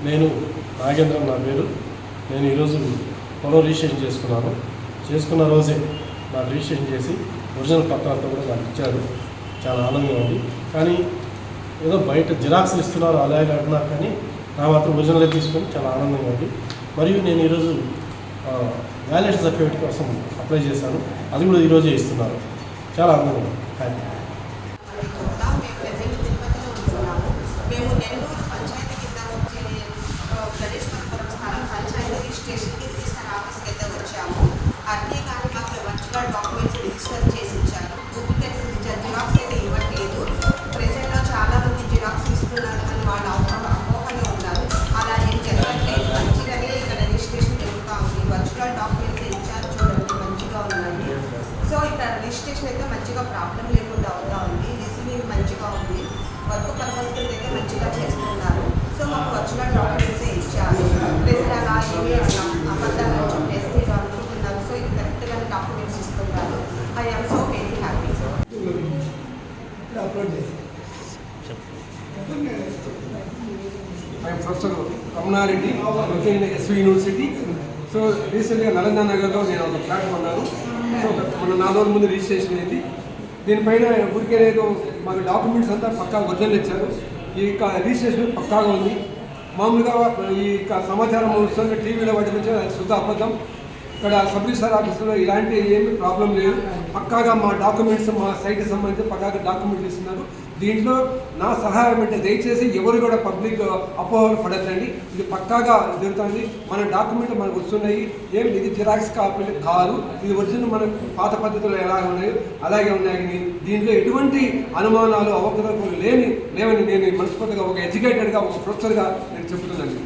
నేను నాగేంద్ర నా పేరు. నేను ఈరోజు పొలం రిజిస్ట్రేషన్ చేసుకున్న రోజే నాకు రిజిస్ట్రేషన్ చేసి ఒరిజినల్ పత్రాలతో కూడా నాకు ఇచ్చారు. చాలా ఆనందంగా ఉంది. కానీ ఏదో బయట జిరాక్స్లు ఇస్తున్నారు అలాగే అంటున్నారు, కానీ నా మాత్రం ఒరిజినల్ తీసుకొని చాలా ఆనందంగా ఉంది. మరియు నేను ఈరోజు వ్యాలిడేషన్ సర్టిఫికేట్ కోసం అప్లై చేశాను, అది కూడా ఈరోజే ఇస్తున్నారు. చాలా ఆనందంగా ఉంది. హ్యాపీ. మేము నెల్లూరు పంచాయతీ కింద వచ్చే ప్రదేశ్వరపురం స్థలం పంచాయతీ రిజిస్ట్రేషన్కి రిజిస్టర్ ఆఫీస్కి అయితే వచ్చాము. అన్నీ కానీ మాకు వర్చువల్ డాక్యుమెంట్స్ రిజిస్టర్ చేసి ఇచ్చారు. డూప్లికేట్స్ జిరాక్స్ అయితే ఇవ్వట్లేదు. ప్రజల్లో చాలామంది జిరాక్స్ ఇస్తున్నారు అని వాళ్ళు అపోహలో ఉన్నారు. అలా ఏం జరగట్లేదు. మంచిగానే ఇక్కడ రిజిస్ట్రేషన్ జరుగుతూ ఉంది. వర్చువల్ డాక్యుమెంట్స్ ఇచ్చారు, చూడండి మంచిగా ఉన్నాయి. సో ఇక్కడ రిజిస్ట్రేషన్ అయితే మంచిగా ప్రాబ్లం లేకుండా అవుతూ ఉంది. రిసీవింగ్ మంచిగా ఉంది. వర్క్ పర్పస్ కింద అయితే మంచిగా చేస్తున్నారు. సో మాకు వర్చువల్ డాక్యుమెంట్స్ ఇచ్చారు. ప్రజలు అలా ఏమి అబద్ధాలు చెప్పేసి మీరు అనుకుంటున్నారు. సో ఇది కరెక్ట్గా డాక్యుమెంట్స్ ఇస్తున్నారు. I am so very happy. I'm professor Ramanareddy, working in SV university. So రీసెంట్గా నలంద నగర్లో నేను ఒక ఫ్లాట్ కొన్నాను. సో మన 4 రోజుల ముందు రిజిస్ట్రేషన్ అయింది. దీనిపైన ఊరికే మాకు డాక్యుమెంట్స్ అంతా పక్కా ఒరిజినల్ ఇచ్చారు. ఈ రిజిస్ట్రేషన్ పక్కాగా ఉంది. మామూలుగా ఈ సమాచారం వస్తుంది టీవీలో వాటి నుంచి అది శుద్ధ అబద్ధం. ఇక్కడ సబ్ రిజిస్టర్ ఆఫీసులో ఇలాంటి ఏమీ ప్రాబ్లం లేదు. పక్కాగా మా డాక్యుమెంట్స్ మా సైట్కి సంబంధించి పక్కాగా డాక్యుమెంట్లు ఇస్తున్నారు. దీంట్లో నా సహాయం అంటే దయచేసి ఎవరు కూడా పబ్లిక్ అపోహలు పడద్దండి. ఇది పక్కాగా జరుగుతుంది. మన డాక్యుమెంట్లు మనకు వస్తున్నాయి. ఇది జిరాక్స్ కాపీలు కాదు, ఇది ఒరిజినల్ మన పాత పద్ధతులు ఎలా ఉన్నాయో అలాగే ఉన్నాయి. దీంట్లో ఎటువంటి అనుమానాలు అవకతవకలు లేవని నేను మనస్ఫూర్తిగా ఒక ఎడ్యుకేటెడ్గా ఒక ప్రొఫెసర్గా నేను చెబుతున్నాను.